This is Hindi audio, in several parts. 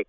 1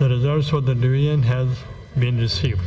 The results of the division has been received.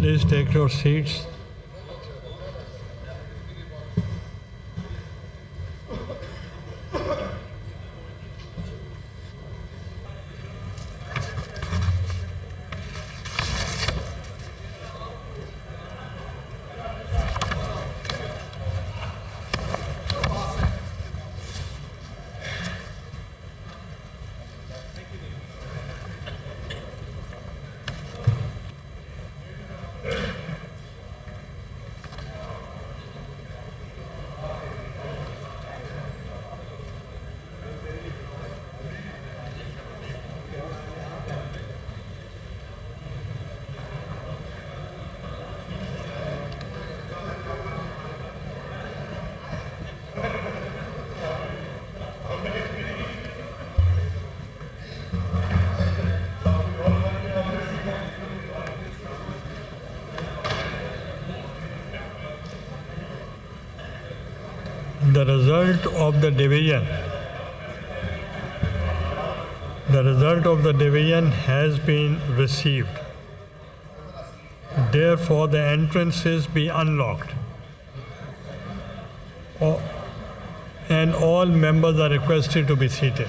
Please take your seats. The result of the division has been received. Therefore, the entrances be unlocked, and all members are requested to be seated.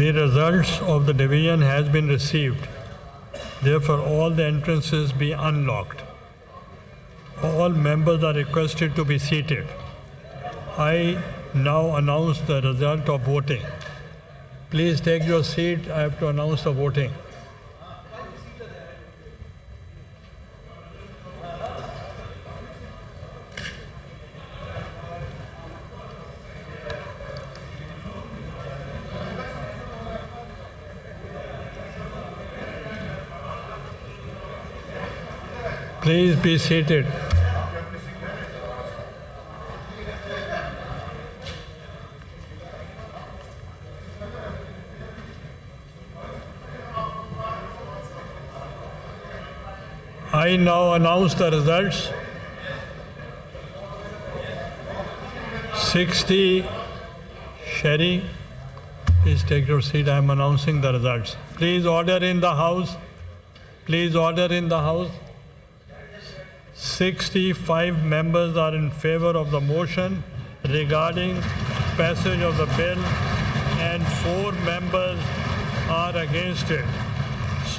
The results of the division has been received. Therefore, all the entrances be unlocked. All members are requested to be seated. I now announce the result of voting. Please take your seat. I have to announce the voting. Please be seated. I now announce the results. 60 Sherry, please take your seat. I am announcing the results. Please order in the house. 65 members are in favor of the motion regarding passage of the bill and 4 members are against it.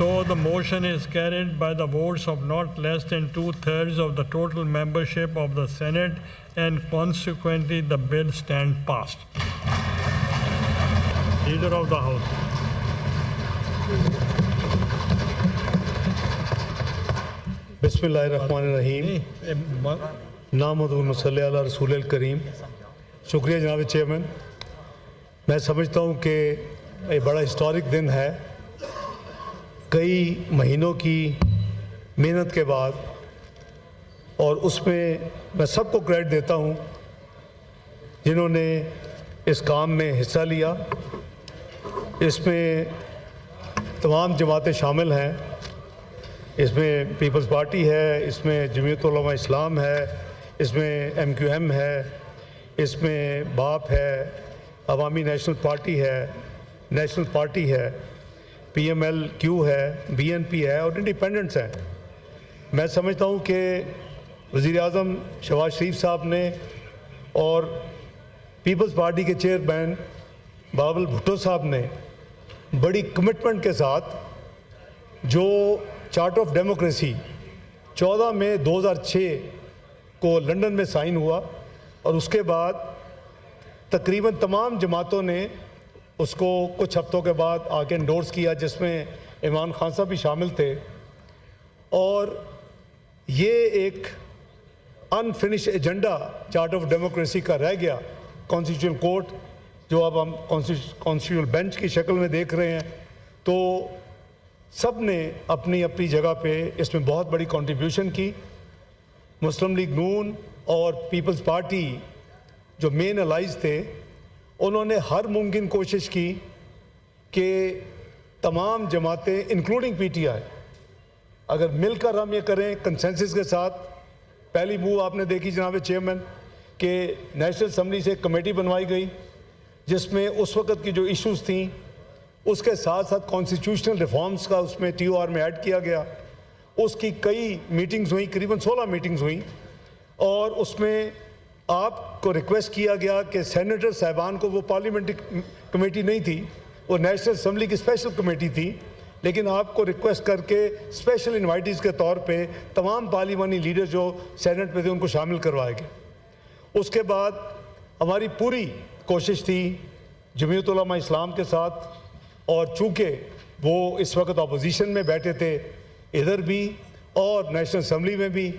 So the motion is carried by the votes of not less than 2/3 of the total membership of the Senate, and consequently the bill stands passed. Leader of the House. बिस्मिल्लाहिर्रहमानिर्रहीम नामदुल सल्ली अला रसूलिल करीम। शुक्रिया जनाब चेयरमैन। मैं समझता हूँ कि ये बड़ा हिस्टोरिक दिन है। कई महीनों की मेहनत के बाद, और उसमें मैं सबको क्रेडिट देता हूँ जिन्होंने इस काम में हिस्सा लिया। इसमें तमाम जमातें शामिल हैं। इसमें पीपल्स पार्टी है, इसमें जमीयत उलमा इस्लाम है, इसमें MQM है, इसमें बाप है, अवामी नेशनल पार्टी है, नेशनल पार्टी है, PMLQ है, BNP है और इंडिपेंडेंट्स हैं। मैं समझता हूँ कि वज़ीर आज़म शहबाज शरीफ साहब ने और पीपल्स पार्टी के चेयरमैन बाबुल भुट्टो साहब ने बड़ी कमिटमेंट के साथ जो चार्टर ऑफ डेमोक्रेसी 14 मई 2006 को लंदन में साइन हुआ, और उसके बाद तकरीबन तमाम जमातों ने उसको कुछ हफ्तों के बाद आके इंडोर्स किया, जिसमें इमरान खान साहब भी शामिल थे। और ये एक unfinished agenda charter of democracy का रह गया। कॉन्स्टिट्यूशनल कोर्ट जो अब हम कॉन्स्टिट्यूशनल बेंच की शक्ल में देख रहे हैं, तो सब ने अपनी अपनी जगह पे इसमें बहुत बड़ी कंट्रीब्यूशन की। मुस्लिम लीग नून और पीपल्स पार्टी जो मेन अलाइज थे, उन्होंने हर मुमकिन कोशिश की कि तमाम जमातें इंक्लूडिंग PTI अगर मिलकर हम ये करें कंसेंसस के साथ। पहली मूव आपने देखी जनाब चेयरमैन कि नेशनल असम्बली से कमेटी बनवाई गई, जिसमें उस वक़्त की जो इश्यूज़ थी उसके साथ साथ कॉन्स्टिट्यूशनल रिफॉर्म्स का उसमें TOR में ऐड किया गया। उसकी कई मीटिंग्स हुई, करीबन 16 मीटिंग्स हुई, और उसमें आपको रिक्वेस्ट किया गया कि सेनेटर साहिबान को, वो पार्लियामेंट्री कमेटी नहीं थी, वो नेशनल असम्बली की स्पेशल कमेटी थी, लेकिन आपको रिक्वेस्ट करके स्पेशल इन्वाइटीज़ के तौर पे तमाम पार्लिमानी लीडर जो सेनेट में थे उनको शामिल करवाए गए। उसके बाद हमारी पूरी कोशिश थी जमीयत उलमा इस्लाम के साथ, और चूँकि वो इस वक्त अपोजिशन में बैठे थे इधर भी और नेशनल असम्बली में भी,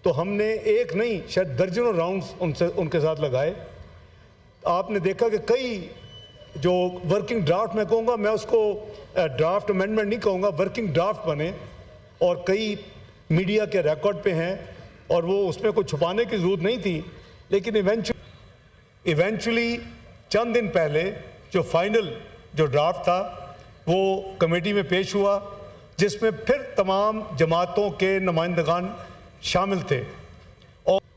तो हमने एक नहीं शायद दर्जनों राउंड्स उनके साथ लगाए। आपने देखा कि कई जो वर्किंग ड्राफ्ट, मैं कहूँगा, मैं उसको ड्राफ्ट अमेंडमेंट नहीं कहूँगा, वर्किंग ड्राफ्ट बने और कई मीडिया के रिकॉर्ड पे हैं, और वो उसमें कोई छुपाने की ज़रूरत नहीं थी। लेकिन इवेंचुअली चंद दिन पहले जो फाइनल जो ड्राफ्ट था वो कमेटी में पेश हुआ, जिसमें फिर तमाम जमातों के नुमाइंदगान शामिल थे।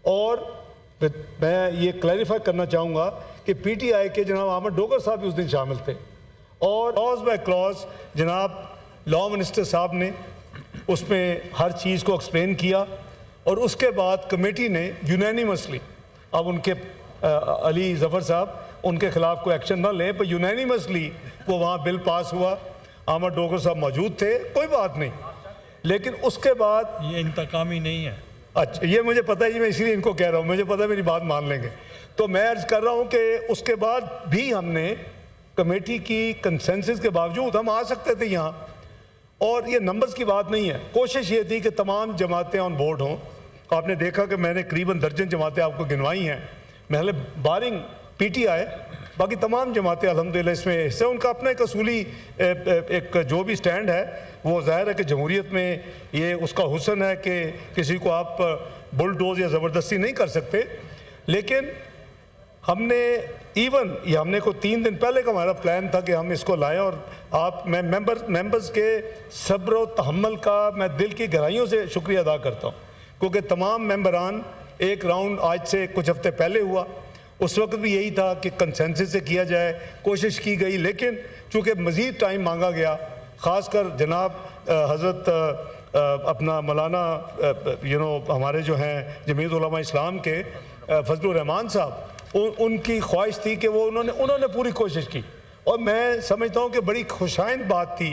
और मैं ये क्लैरिफाई करना चाहूँगा कि PTI के जनाब अहमद डोगर साहब भी उस दिन शामिल थे, और क्लॉज बाय क्लॉज जनाब लॉ मिनिस्टर साहब ने उसमें हर चीज़ को एक्सप्लेन किया। और उसके बाद कमेटी ने यूनानिमसली, अब उनके अली ज़फ़र साहब उनके खिलाफ कोई एक्शन ना लें, पर यूनानिमसली वो वहाँ बिल पास हुआ। अहमद डोगर साहब मौजूद थे, कोई बात नहीं। लेकिन उसके बाद ये इंतकामी नहीं है। अच्छा, ये मुझे पता है जी, मैं इसीलिए इनको कह रहा हूँ, मुझे पता है मेरी बात मान लेंगे। तो मैं अर्ज़ कर रहा हूँ कि उसके बाद भी हमने कमेटी की कंसेंसस के बावजूद हम आ सकते थे यहाँ, और ये नंबर्स की बात नहीं है। कोशिश ये थी कि तमाम जमातें ऑन बोर्ड हों। आपने देखा कि मैंने करीबन दर्जन जमातें आपको गिनवाई हैं, महल बारिंग PTI, बाकी तमाम जमातें अल्हम्दुलिल्लाह इसमें हिस्सा। उनका अपना एक असूली एक जो भी स्टैंड है, वो ज़ाहिर है कि जमहूरियत में ये उसका हुस्न है कि किसी को आप बुलडोज या ज़बरदस्ती नहीं कर सकते। लेकिन हमने ये हमने को 3 दिन पहले का हमारा प्लान था कि हम इसको लाएं, और मैं मेंबर्स के सब्र व तहम्मुल का मैं दिल की गहराइयों से शुक्रिया अदा करता हूँ, क्योंकि तमाम मेंबरान, एक राउंड आज से कुछ हफ्ते पहले हुआ, उस वक्त भी यही था कि कंसेंसस से किया जाए, कोशिश की गई, लेकिन चूँकि मज़ीद टाइम मांगा गया, ख़ासकर जनाब हज़रत अपना मौलाना हमारे जो हैं जमीयत उलमा इस्लाम के फजलुर रहमान साहब, उनकी ख्वाहिश थी कि वो उन्होंने पूरी कोशिश की। और मैं समझता हूँ कि बड़ी खुशाइंद बात थी